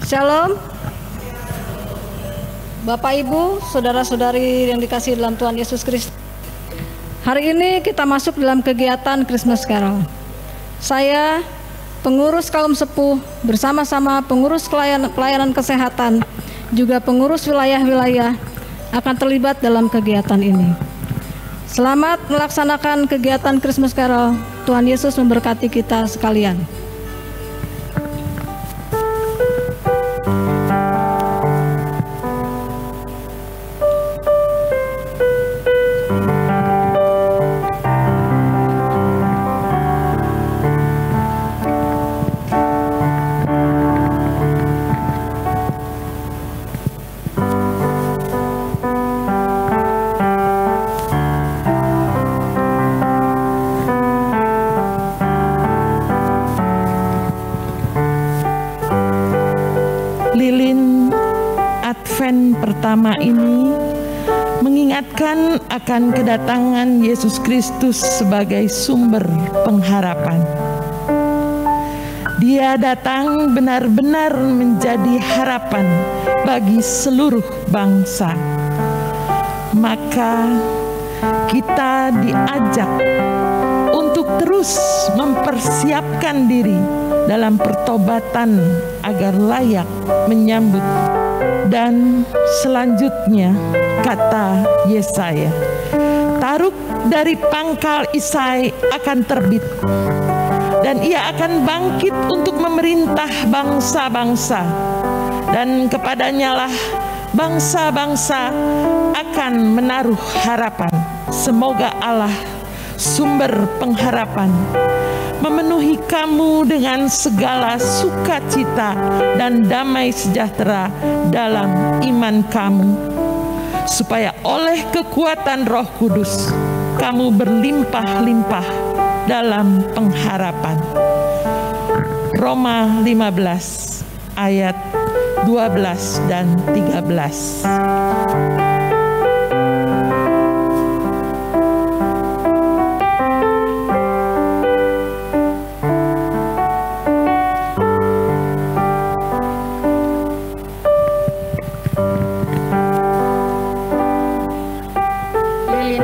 Shalom, Bapak Ibu, saudara-saudari yang dikasihi dalam Tuhan Yesus Kristus. Hari ini kita masuk dalam kegiatan Christmas Carol. Saya, pengurus kaum sepuh, bersama-sama pengurus pelayanan kesehatan, juga pengurus wilayah-wilayah akan terlibat dalam kegiatan ini. Selamat melaksanakan kegiatan Christmas Carol. Tuhan Yesus memberkati kita sekalian. Lilin Advent pertama ini mengingatkan akan kedatangan Yesus Kristus sebagai sumber pengharapan. Dia datang benar-benar menjadi harapan bagi seluruh bangsa. Maka kita diajak untuk terus mempersiapkan diri dalam pertobatan agar layak menyambut. Dan selanjutnya kata Yesaya, taruk dari pangkal Isai akan terbit, dan ia akan bangkit untuk memerintah bangsa-bangsa, dan kepadanya lah bangsa-bangsa akan menaruh harapan. Semoga Allah, sumber pengharapan, memenuhi kamu dengan segala sukacita dan damai sejahtera dalam iman kamu, supaya oleh kekuatan Roh Kudus kamu berlimpah-limpah dalam pengharapan. Roma 15 ayat 12 dan 13.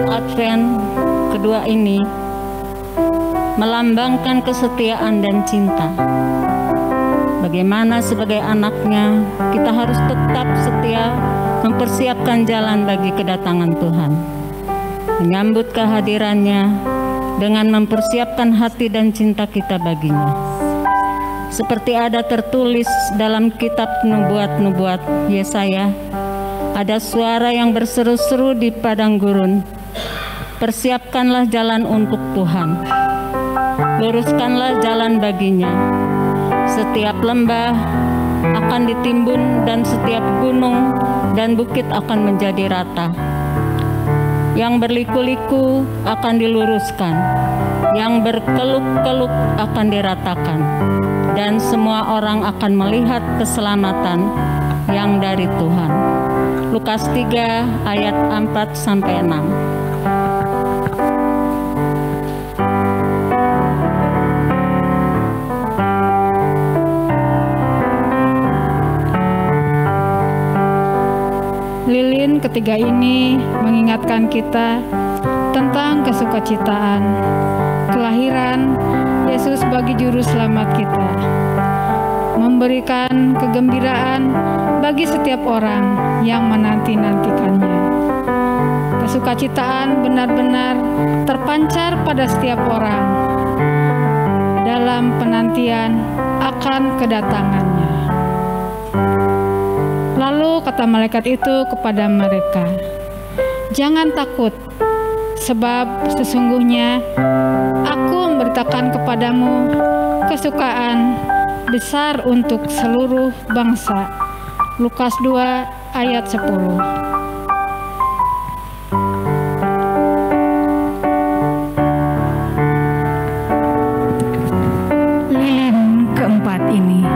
Advent kedua ini melambangkan kesetiaan dan cinta. Bagaimana sebagai anaknya kita harus tetap setia mempersiapkan jalan bagi kedatangan Tuhan, menyambut kehadirannya dengan mempersiapkan hati dan cinta kita baginya. Seperti ada tertulis dalam kitab nubuat-nubuat Yesaya, ada suara yang berseru-seru di padang gurun, persiapkanlah jalan untuk Tuhan, luruskanlah jalan baginya. Setiap lembah akan ditimbun dan setiap gunung dan bukit akan menjadi rata. Yang berliku-liku akan diluruskan, yang berkeluk-keluk akan diratakan, dan semua orang akan melihat keselamatan yang dari Tuhan. Lukas 3 ayat 4-6. Lilin ketiga ini mengingatkan kita tentang kesukacitaan kelahiran Yesus bagi juru selamat kita, memberikan kegembiraan bagi setiap orang yang menanti-nantikannya. Kesukacitaan benar-benar terpancar pada setiap orang dalam penantian akan kedatangannya. Lalu kata malaikat itu kepada mereka, "Jangan takut, sebab sesungguhnya aku memberitakan kepadamu kesukaan besar untuk seluruh bangsa." Lukas 2 ayat 10. Lilin keempat ini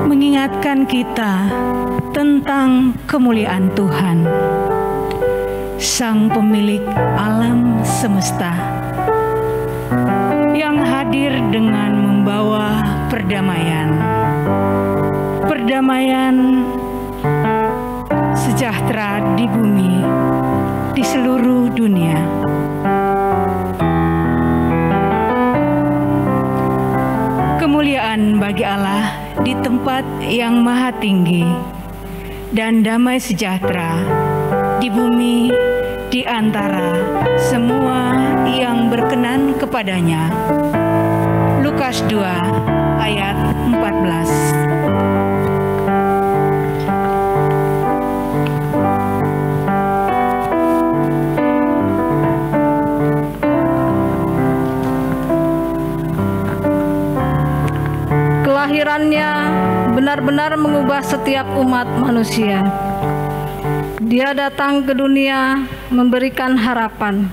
mengingatkan kita tentang kemuliaan Tuhan, Sang Pemilik alam semesta, yang hadir dengan membawa perdamaian. Perdamaian sejahtera di bumi, di seluruh dunia. Kemuliaan bagi Allah di tempat yang maha tinggi, dan damai sejahtera di bumi di antara semua yang berkenan kepadanya. Lukas 2 ayat 14. Kelahirannya benar-benar mengubah setiap umat manusia. Dia datang ke dunia memberikan harapan,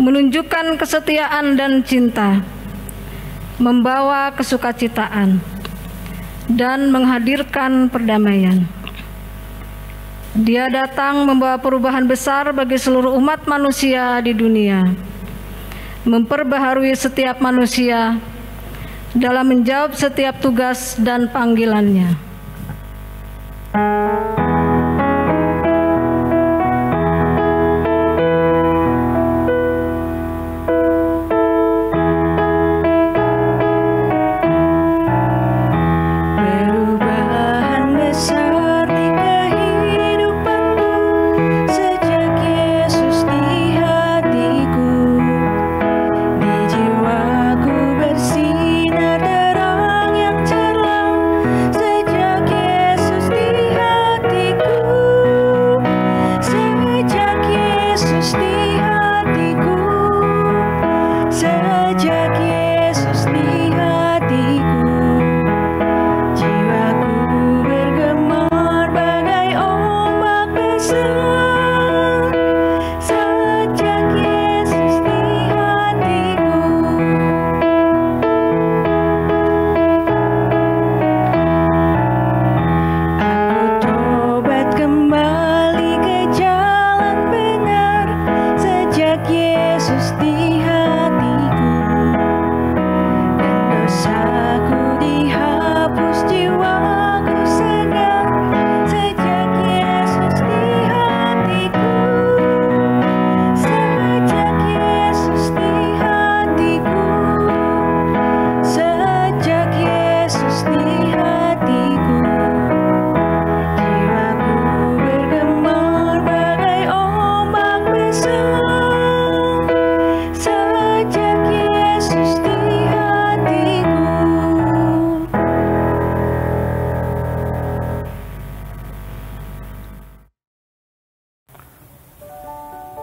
menunjukkan kesetiaan dan cinta, membawa kesukacitaan, dan menghadirkan perdamaian. Dia datang membawa perubahan besar bagi seluruh umat manusia di dunia, memperbaharui setiap manusia dalam menjawab setiap tugas dan panggilannya.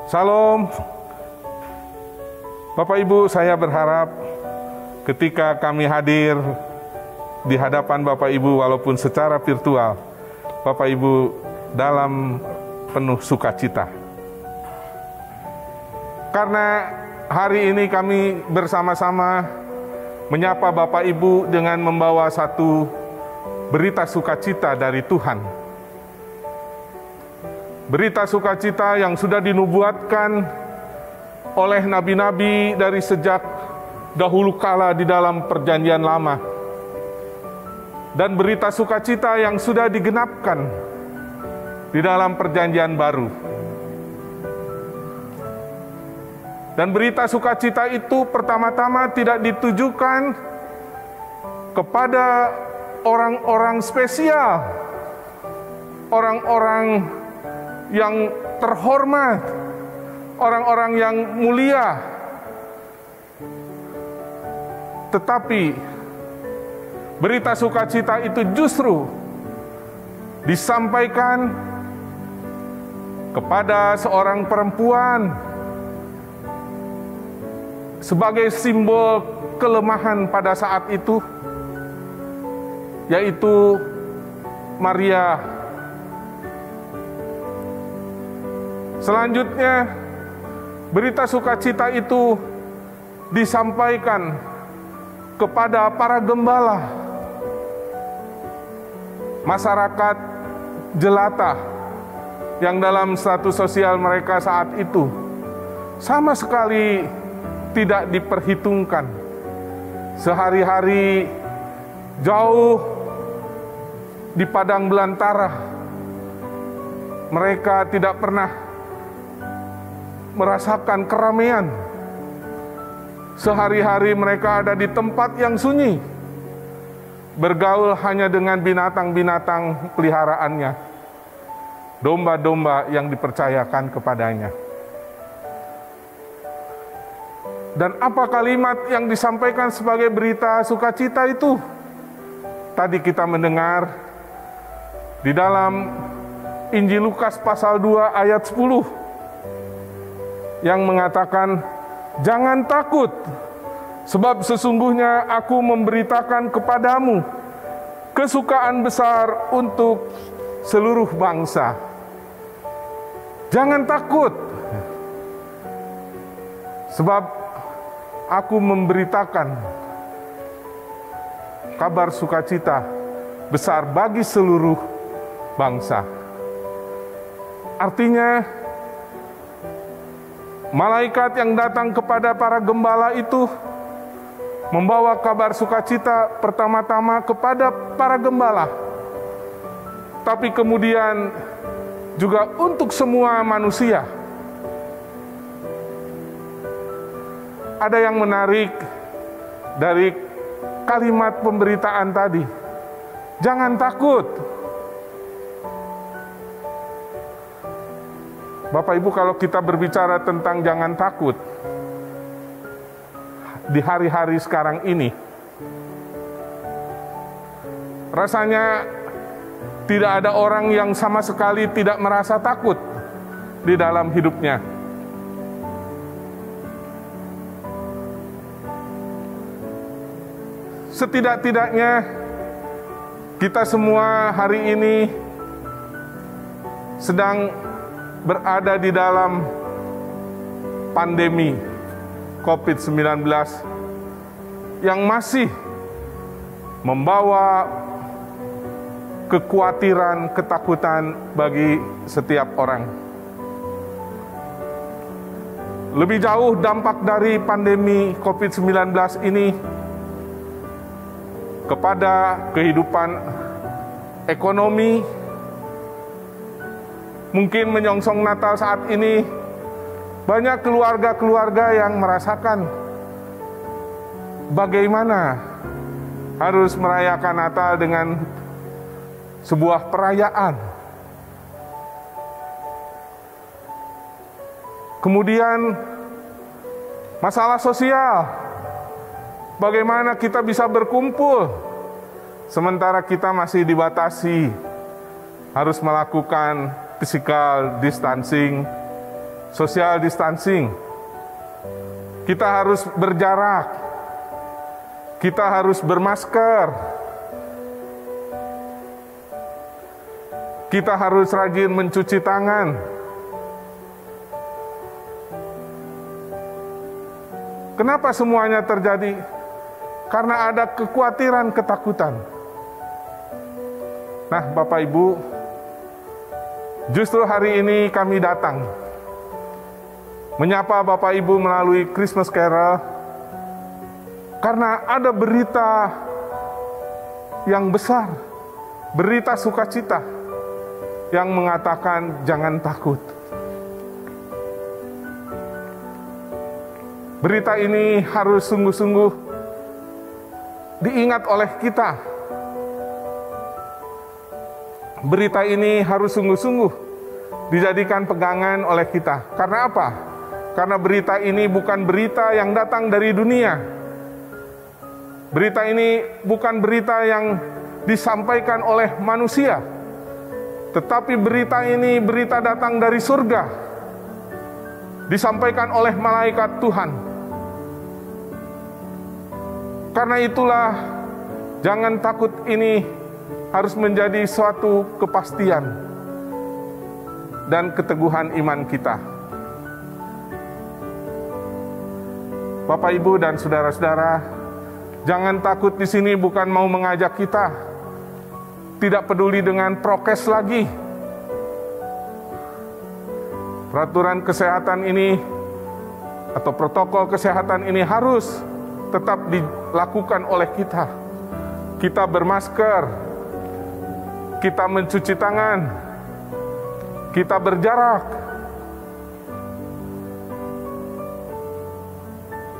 Salam. Bapak Ibu, saya berharap ketika kami hadir di hadapan Bapak Ibu walaupun secara virtual, Bapak Ibu dalam penuh sukacita. Karena hari ini kami bersama-sama menyapa Bapak Ibu dengan membawa satu berita sukacita dari Tuhan. Berita sukacita yang sudah dinubuatkan oleh nabi-nabi dari sejak dahulu kala di dalam perjanjian lama. Dan berita sukacita yang sudah digenapkan di dalam perjanjian baru. Dan berita sukacita itu pertama-tama tidak ditujukan kepada orang-orang spesial, orang-orang yang terhormat, orang-orang yang mulia, tetapi berita sukacita itu justru disampaikan kepada seorang perempuan sebagai simbol kelemahan pada saat itu, yaitu Maria. Selanjutnya, berita sukacita itu disampaikan kepada para gembala, masyarakat jelata yang dalam status sosial mereka saat itu sama sekali tidak diperhitungkan. Sehari-hari jauh di padang belantara, mereka tidak pernah merasakan keramaian. Sehari-hari mereka ada di tempat yang sunyi, bergaul hanya dengan binatang-binatang peliharaannya, domba-domba yang dipercayakan kepadanya. Dan apa kalimat yang disampaikan sebagai berita sukacita itu? Tadi kita mendengar di dalam Injil Lukas pasal 2 ayat 10 yang mengatakan, "Jangan takut, sebab sesungguhnya aku memberitakan kepadamu kesukaan besar untuk seluruh bangsa." Jangan takut, sebab aku memberitakan kabar sukacita besar bagi seluruh bangsa. Artinya, malaikat yang datang kepada para gembala itu membawa kabar sukacita pertama-tama kepada para gembala, tapi kemudian juga untuk semua manusia. Ada yang menarik dari kalimat pemberitaan tadi, jangan takut. Bapak Ibu, kalau kita berbicara tentang jangan takut di hari-hari sekarang ini, rasanya tidak ada orang yang sama sekali tidak merasa takut di dalam hidupnya. Setidak-tidaknya kita semua hari ini sedang berada di dalam pandemi COVID-19 yang masih membawa kekhawatiran, ketakutan bagi setiap orang. Lebih jauh dampak dari pandemi COVID-19 ini kepada kehidupan ekonomi. Mungkin menyongsong Natal saat ini, banyak keluarga-keluarga yang merasakan bagaimana harus merayakan Natal dengan sebuah perayaan. Kemudian masalah sosial, bagaimana kita bisa berkumpul sementara kita masih dibatasi, harus melakukan physical distancing, social distancing. Kita harus berjarak, kita harus bermasker, kita harus rajin mencuci tangan. Kenapa semuanya terjadi? Karena ada kekhawatiran, ketakutan. Nah, Bapak Ibu, justru hari ini kami datang menyapa Bapak Ibu melalui Christmas Carol karena ada berita yang besar, berita sukacita yang mengatakan jangan takut. Berita ini harus sungguh-sungguh diingat oleh kita. Berita ini harus sungguh-sungguh dijadikan pegangan oleh kita. Karena apa? Karena berita ini bukan berita yang datang dari dunia. Berita ini bukan berita yang disampaikan oleh manusia. Tetapi berita ini berita datang dari surga. Disampaikan oleh malaikat Tuhan. Karena itulah jangan takut ini harus menjadi suatu kepastian dan keteguhan iman kita. Bapak, Ibu, dan saudara-saudara, jangan takut di sini bukan mau mengajak kita tidak peduli dengan prokes lagi. Peraturan kesehatan ini atau protokol kesehatan ini harus tetap dilakukan oleh kita. Kita bermasker, kita mencuci tangan, kita berjarak.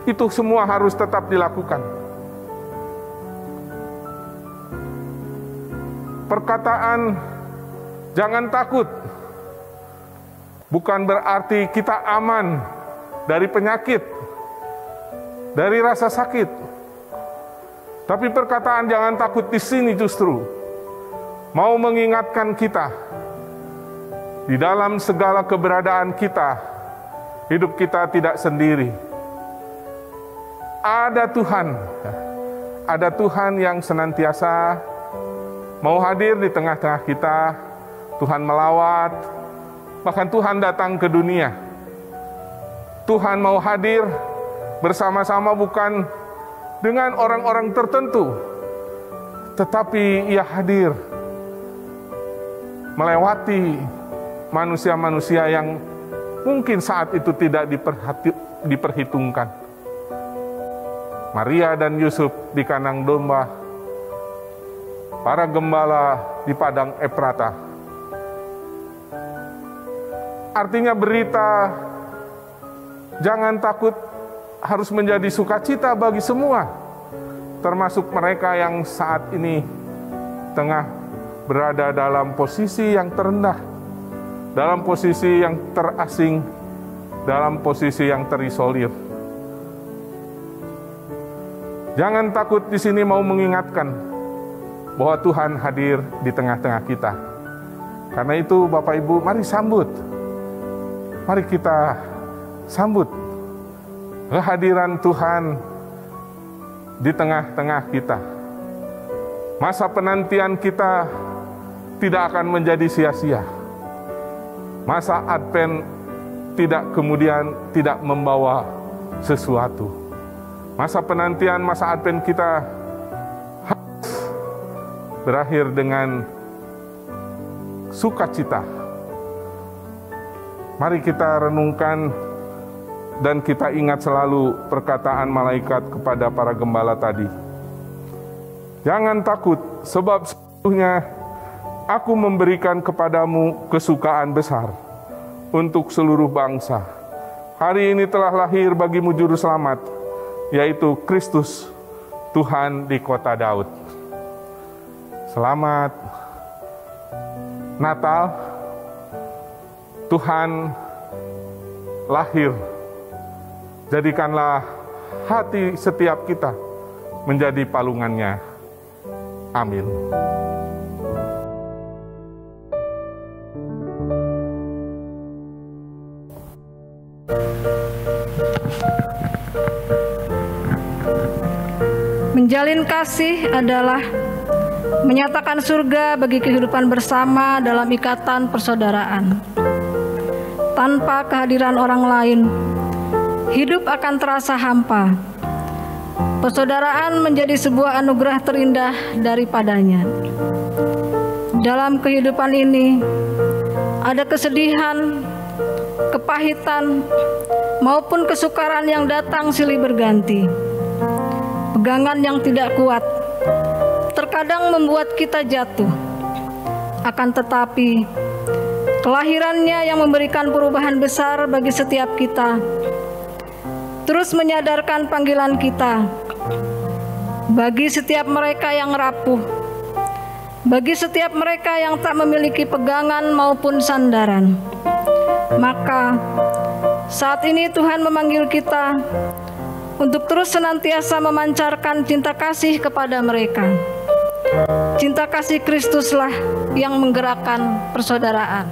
Itu semua harus tetap dilakukan. Perkataan jangan takut bukan berarti kita aman dari penyakit, dari rasa sakit. Tapi perkataan jangan takut di sini justru mau mengingatkan kita di dalam segala keberadaan kita, hidup kita tidak sendiri. Ada Tuhan yang senantiasa mau hadir di tengah-tengah kita. Tuhan melawat, bahkan Tuhan datang ke dunia. Tuhan mau hadir bersama-sama bukan dengan orang-orang tertentu, tetapi Ia hadir melewati manusia-manusia yang mungkin saat itu tidak diperhitungkan. Maria dan Yusuf di kandang domba, para gembala di padang Efrata. Artinya berita jangan takut harus menjadi sukacita bagi semua, termasuk mereka yang saat ini tengah berada dalam posisi yang terendah, dalam posisi yang terasing, dalam posisi yang terisolir. Jangan takut, di sini mau mengingatkan bahwa Tuhan hadir di tengah-tengah kita. Karena itu Bapak Ibu, mari sambut. Mari kita sambut kehadiran Tuhan di tengah-tengah kita. Masa penantian kita tidak akan menjadi sia-sia. Masa Advent kemudian tidak membawa sesuatu. Masa penantian, masa Advent kita harus berakhir dengan sukacita. Mari kita renungkan dan kita ingat selalu perkataan malaikat kepada para gembala tadi. Jangan takut, sebab sesungguhnya Aku memberikan kepadamu kesukaan besar untuk seluruh bangsa. Hari ini telah lahir bagimu juru selamat, yaitu Kristus, Tuhan di kota Daud. Selamat Natal, Tuhan lahir. Jadikanlah hati setiap kita menjadi palungannya. Amin. Menjalin kasih adalah menyatakan surga bagi kehidupan bersama dalam ikatan persaudaraan. Tanpa kehadiran orang lain, hidup akan terasa hampa. Persaudaraan menjadi sebuah anugerah terindah daripadanya. Dalam kehidupan ini, ada kesedihan, kepahitan, maupun kesukaran yang datang silih berganti. Pegangan yang tidak kuat terkadang membuat kita jatuh. Akan tetapi, kelahirannya yang memberikan perubahan besar bagi setiap kita, terus menyadarkan panggilan kita. Bagi setiap mereka yang rapuh, bagi setiap mereka yang tak memiliki pegangan maupun sandaran, maka saat ini Tuhan memanggil kita untuk terus senantiasa memancarkan cinta kasih kepada mereka. Cinta kasih Kristuslah yang menggerakkan persaudaraan.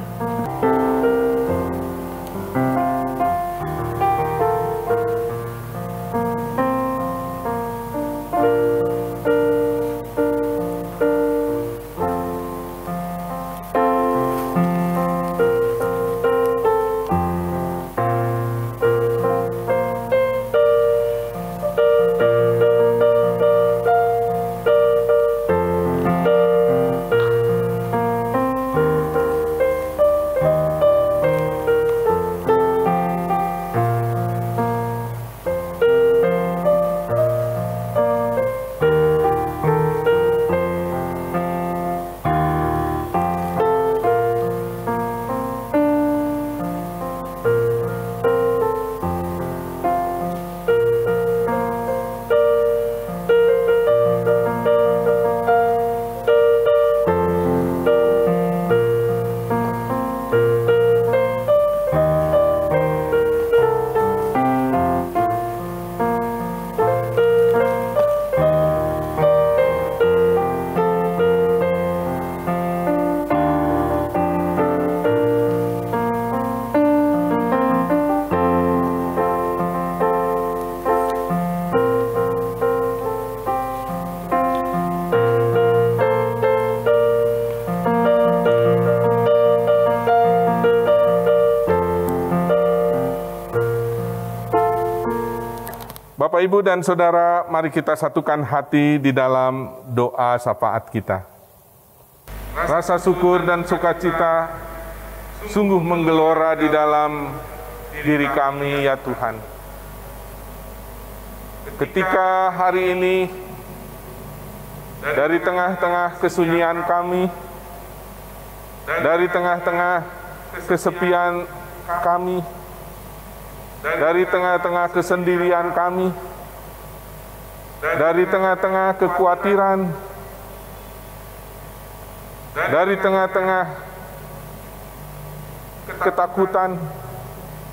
Bapak, Ibu, dan Saudara, mari kita satukan hati di dalam doa syafaat kita. Rasa syukur dan sukacita sungguh menggelora di dalam diri kami, ya Tuhan. Ketika hari ini, dari tengah-tengah kesunyian kami, dari tengah-tengah kesepian kami, dari tengah-tengah kesendirian kami, dari tengah-tengah kekhawatiran, dari tengah-tengah ketakutan,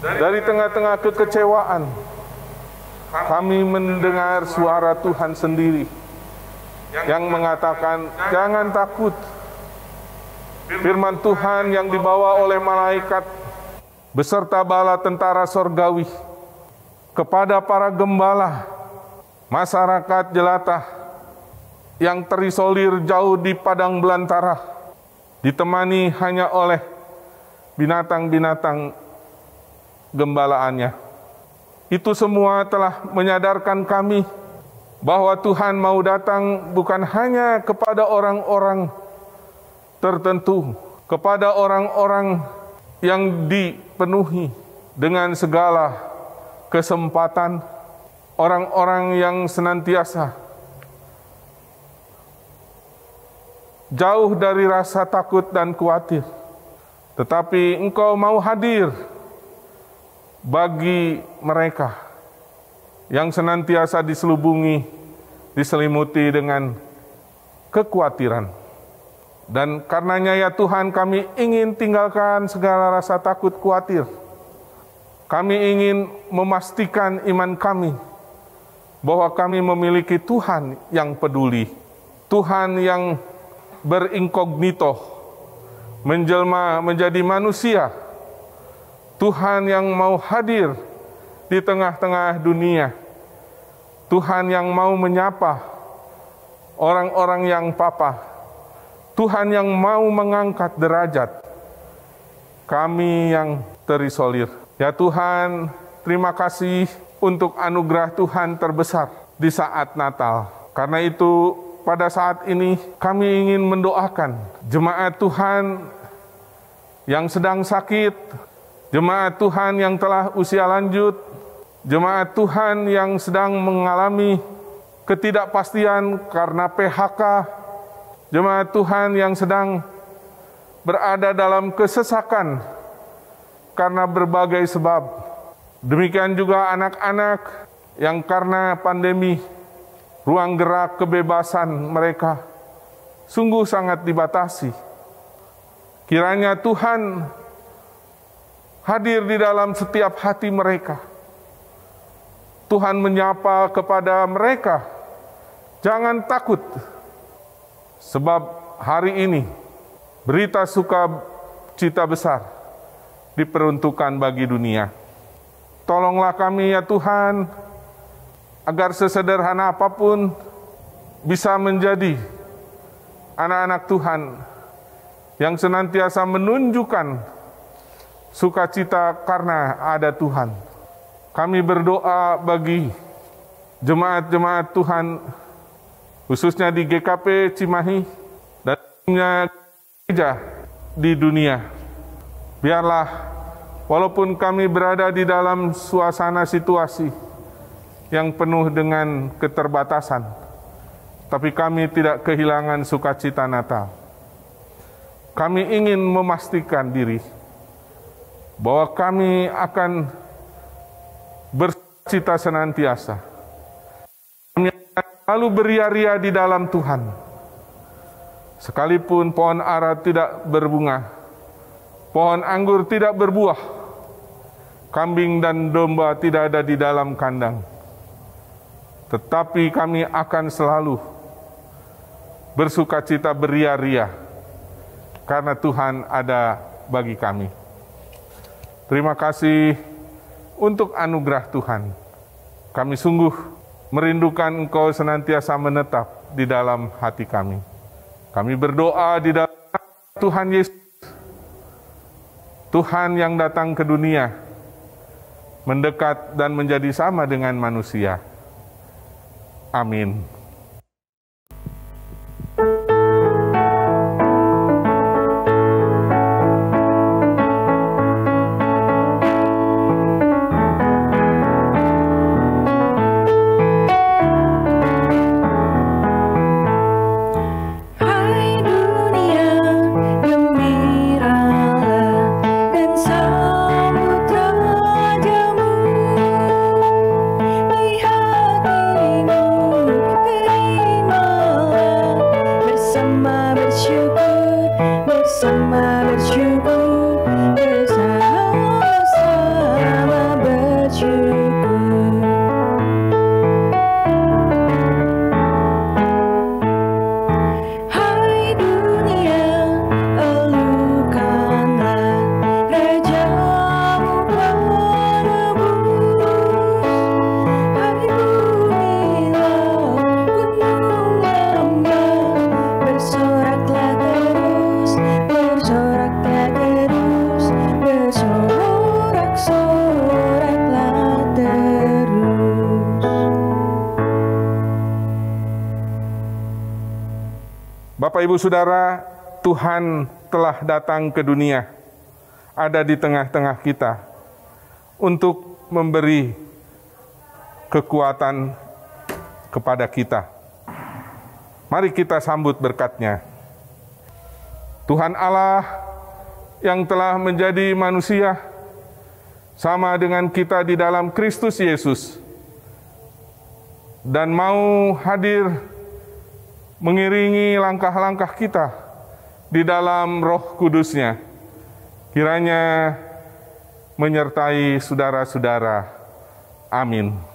dari tengah-tengah kekecewaan, kami mendengar suara Tuhan sendiri yang mengatakan, "Jangan takut." Firman Tuhan yang dibawa oleh malaikat beserta bala tentara sorgawi kepada para gembala masyarakat jelata yang terisolir jauh di padang belantara, ditemani hanya oleh binatang-binatang gembalaannya. Itu semua telah menyadarkan kami bahwa Tuhan mau datang bukan hanya kepada orang-orang tertentu, kepada orang-orang yang dipenuhi dengan segala kesempatan, orang-orang yang senantiasa jauh dari rasa takut dan khawatir. Tetapi Engkau mau hadir bagi mereka yang senantiasa diselubungi, diselimuti dengan kekhawatiran. Dan karenanya ya Tuhan, kami ingin tinggalkan segala rasa takut khawatir. Kami ingin memastikan iman kami bahwa kami memiliki Tuhan yang peduli, Tuhan yang berinkognito, menjelma menjadi manusia, Tuhan yang mau hadir di tengah-tengah dunia, Tuhan yang mau menyapa orang-orang yang papa, Tuhan yang mau mengangkat derajat kami yang terisolir. Ya Tuhan, terima kasih untuk anugerah Tuhan terbesar di saat Natal. Karena itu, pada saat ini kami ingin mendoakan jemaat Tuhan yang sedang sakit, jemaat Tuhan yang telah usia lanjut, jemaat Tuhan yang sedang mengalami ketidakpastian karena PHK, jemaat Tuhan yang sedang berada dalam kesesakan karena berbagai sebab. Demikian juga anak-anak yang karena pandemi, ruang gerak kebebasan mereka sungguh sangat dibatasi. Kiranya Tuhan hadir di dalam setiap hati mereka. Tuhan menyapa kepada mereka, "Jangan takut, sebab hari ini berita sukacita besar diperuntukkan bagi dunia." Tolonglah kami ya Tuhan, agar sesederhana apapun bisa menjadi anak-anak Tuhan yang senantiasa menunjukkan sukacita karena ada Tuhan. Kami berdoa bagi jemaat-jemaat Tuhan, khususnya di GKP Cimahi dan gereja di dunia. Biarlah walaupun kami berada di dalam suasana situasi yang penuh dengan keterbatasan, tapi kami tidak kehilangan sukacita Natal. Kami ingin memastikan diri bahwa kami akan bersukacita senantiasa. Kami akan selalu beria-ria di dalam Tuhan. Sekalipun pohon ara tidak berbunga, pohon anggur tidak berbuah, kambing dan domba tidak ada di dalam kandang, tetapi kami akan selalu bersukacita beria-ria karena Tuhan ada bagi kami. Terima kasih untuk anugerah Tuhan. Kami sungguh merindukan Engkau senantiasa menetap di dalam hati kami. Kami berdoa di dalam Tuhan Yesus, Tuhan yang datang ke dunia, mendekat dan menjadi sama dengan manusia. Amin. Bapak, Ibu, Saudara, Tuhan telah datang ke dunia, ada di tengah-tengah kita, untuk memberi kekuatan kepada kita. Mari kita sambut berkat-Nya. Tuhan Allah yang telah menjadi manusia, sama dengan kita di dalam Kristus Yesus, dan mau hadir mengiringi langkah-langkah kita di dalam Roh Kudus-Nya, kiranya menyertai saudara-saudara. Amin.